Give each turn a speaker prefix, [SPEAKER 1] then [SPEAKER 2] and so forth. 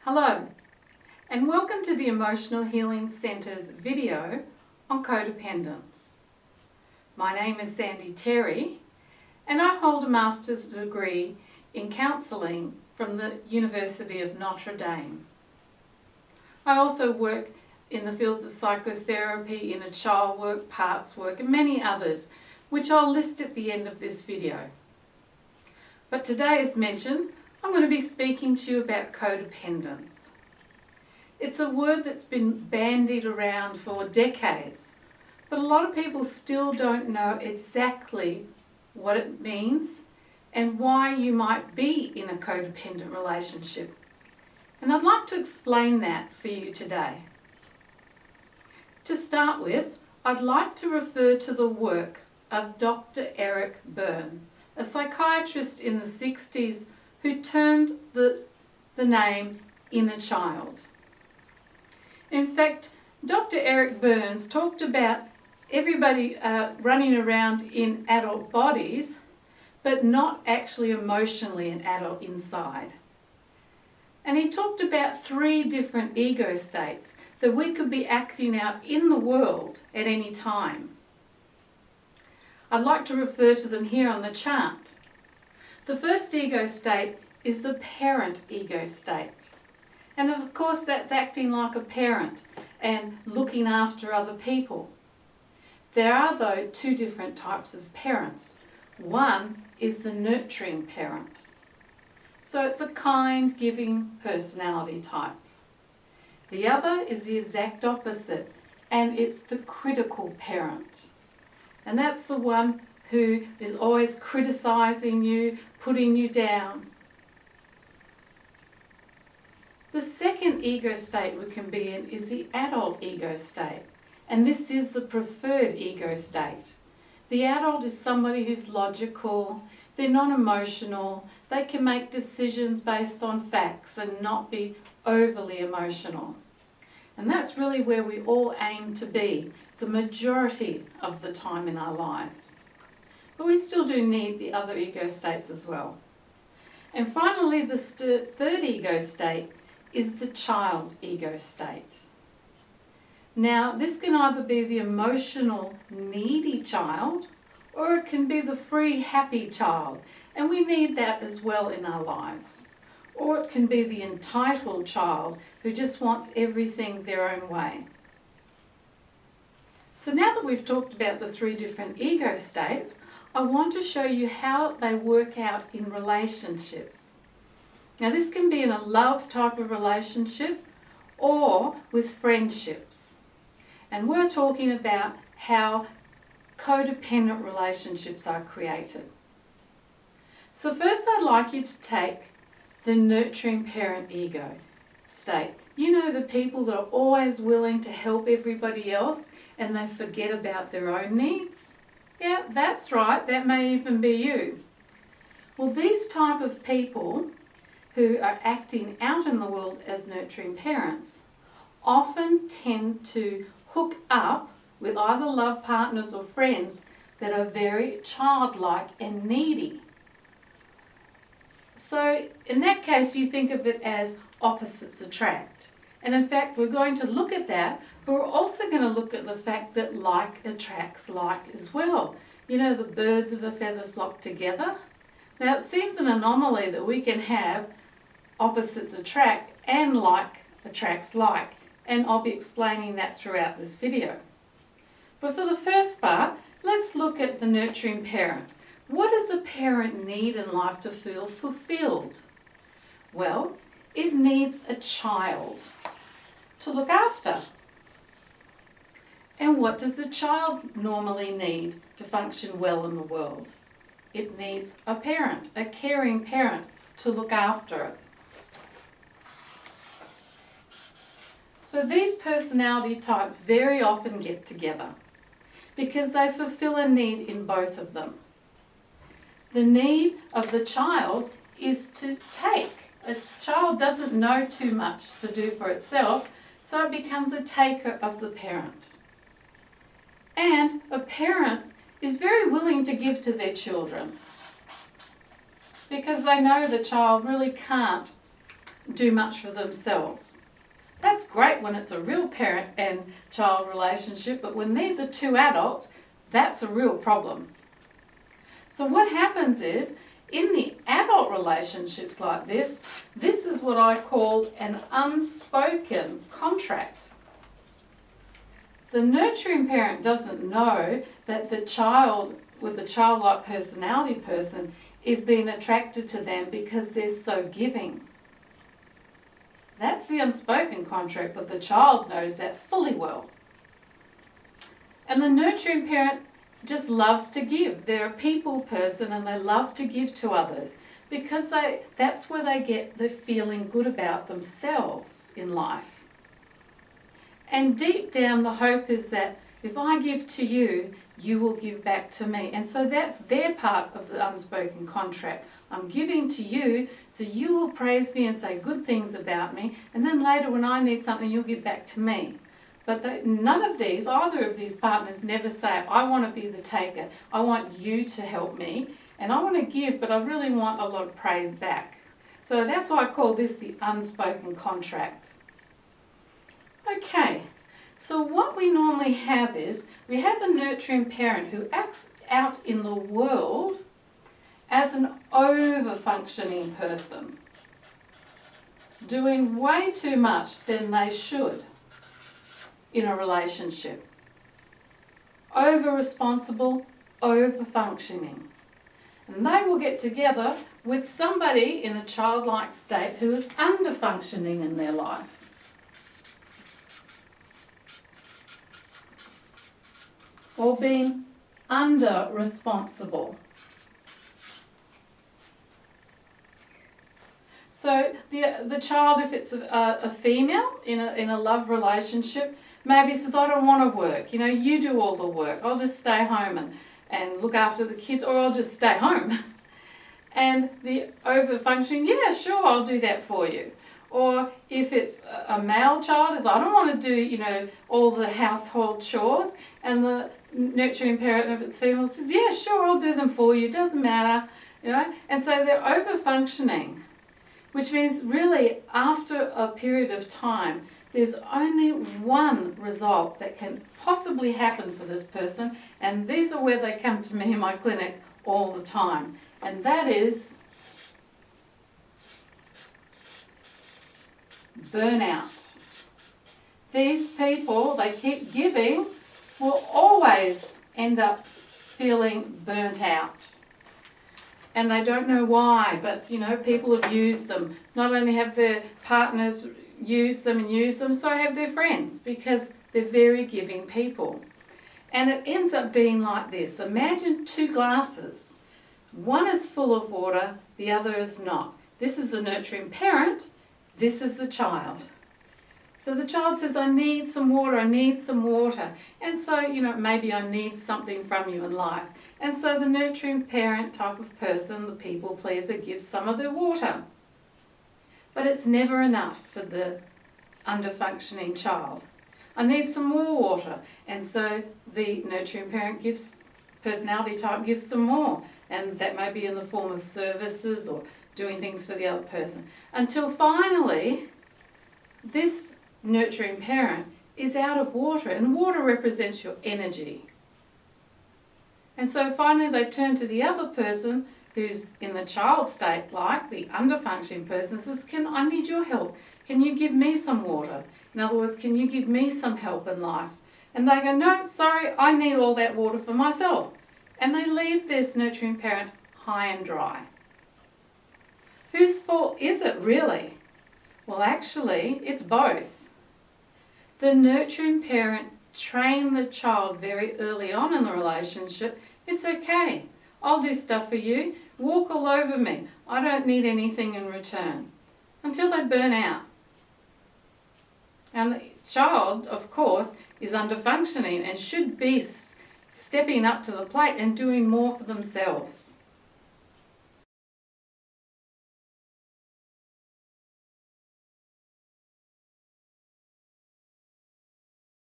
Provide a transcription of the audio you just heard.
[SPEAKER 1] Hello, and welcome to the Emotional Healing Centre's video on codependence. My name is Sandy Therry, and I hold a master's degree in counselling from the University of Notre Dame. I also work in the fields of psychotherapy, inner child work, parts work, and many others, which I'll list at the end of this video. But today, as mentioned, I'm going to be speaking to you about codependence. It's a word that's been bandied around for decades, but a lot of people still don't know exactly what it means and why you might be in a codependent relationship. And I'd like to explain that for you today. To start with, I'd like to refer to the work of Dr. Eric Berne, a psychiatrist in the 60s who termed the name inner child. In fact, Dr. Eric Berne talked about everybody running around in adult bodies, but not actually emotionally an adult inside. And he talked about 3 different ego states that we could be acting out in the world at any time. I'd like to refer to them here on the chart. The first ego state is the parent ego state. And of course that's acting like a parent and looking after other people. There are, though, 2 different types of parents. One is the nurturing parent. So it's a kind, giving personality type. The other is the exact opposite, and it's the critical parent. And that's the one who is always criticizing you, putting you down. The second ego state we can be in is the adult ego state, and this is the preferred ego state. The adult is somebody who's logical, they're non-emotional, they can make decisions based on facts and not be overly emotional. And that's really where we all aim to be, the majority of the time in our lives. But we still do need the other ego states as well. And finally, the third ego state is the child ego state. Now, this can either be the emotional, needy child, or it can be the free, happy child, and we need that as well in our lives. Or it can be the entitled child who just wants everything their own way. So now that we've talked about the 3 different ego states, I want to show you how they work out in relationships. Now this can be in a love type of relationship or with friendships. And we're talking about how codependent relationships are created. So first I'd like you to take the nurturing parent ego state. You know, the people that are always willing to help everybody else and they forget about their own needs? Yeah, that's right, that may even be you. Well, these type of people who are acting out in the world as nurturing parents often tend to hook up with either love partners or friends that are very childlike and needy. So in that case, you think of it as opposites attract. And in fact, we're going to look at that, but we're also going to look at the fact that like attracts like as well. You know, the birds of a feather flock together. Now, it seems an anomaly that we can have opposites attract and like attracts like, and I'll be explaining that throughout this video. But for the first part, let's look at the nurturing parent. What does a parent need in life to feel fulfilled? Well, it needs a child to look after. And what does the child normally need to function well in the world? It needs a parent, a caring parent, to look after it. So these personality types very often get together because they fulfill a need in both of them. The need of the child is to take. A child doesn't know too much to do for itself, so it becomes a taker of the parent. And a parent is very willing to give to their children because they know the child really can't do much for themselves. That's great when it's a real parent and child relationship, but when these are two adults, that's a real problem. So what happens is, in the adult relationships like this is what I call an unspoken contract. The nurturing parent doesn't know that the child with the childlike personality person is being attracted to them because they're so giving. That's the unspoken contract, but the child knows that fully well. And the nurturing parent just loves to give. They're a people person and they love to give to others because that's where they get the feeling good about themselves in life. And deep down the hope is that if I give to you, you will give back to me. And so that's their part of the unspoken contract. I'm giving to you, so you will praise me and say good things about me, and then later when I need something, you'll give back to me. But either of these partners never say, I want to be the taker. I want you to help me, and I want to give, but I really want a lot of praise back. So that's why I call this the unspoken contract. Okay, so what we normally have is, we have a nurturing parent who acts out in the world as an over-functioning person, doing way too much than they should in a relationship. Over-responsible, over-functioning. And they will get together with somebody in a childlike state who is under-functioning in their life. Or being under-responsible. So the child, if it's a female in a love relationship, maybe says, I don't want to work. You do all the work. I'll just stay home and look after the kids, or I'll just stay home. And the over-functioning, yeah, sure, I'll do that for you. Or if it's a male child, is I don't want to do, all the household chores. And the nurturing parent, if it's female, says, yeah, sure, I'll do them for you. Doesn't matter, And so they're over-functioning, which means really after a period of time, there's only one result that can possibly happen for this person, and these are where they come to me in my clinic all the time, and that is burnout. These people, they keep giving, will always end up feeling burnt out. And they don't know why, but people have used them. Not only have their partners used them, so have their friends, because they're very giving people. And it ends up being like this. Imagine two glasses. One is full of water, the other is not. This is the nurturing parent, this is the child. So the child says, I need some water, I need some water. And so, maybe I need something from you in life. And so the nurturing parent type of person, the people pleaser, gives some of their water. But it's never enough for the under-functioning child. I need some more water. And so the nurturing parent personality type gives some more. And that may be in the form of services or doing things for the other person. Until finally, this nurturing parent is out of water, and water represents your energy. And so finally they turn to the other person who's in the child state, like the under-functioning person, says, I need your help. Can you give me some water? In other words, can you give me some help in life? And they go, no, sorry, I need all that water for myself. And they leave this nurturing parent high and dry. Whose fault is it really? Well, actually, it's both. The nurturing parent trained the child very early on in the relationship. It's okay. I'll do stuff for you. Walk all over me. I don't need anything in return. Until they burn out. And the child, of course, is under-functioning and should be stepping up to the plate and doing more for themselves.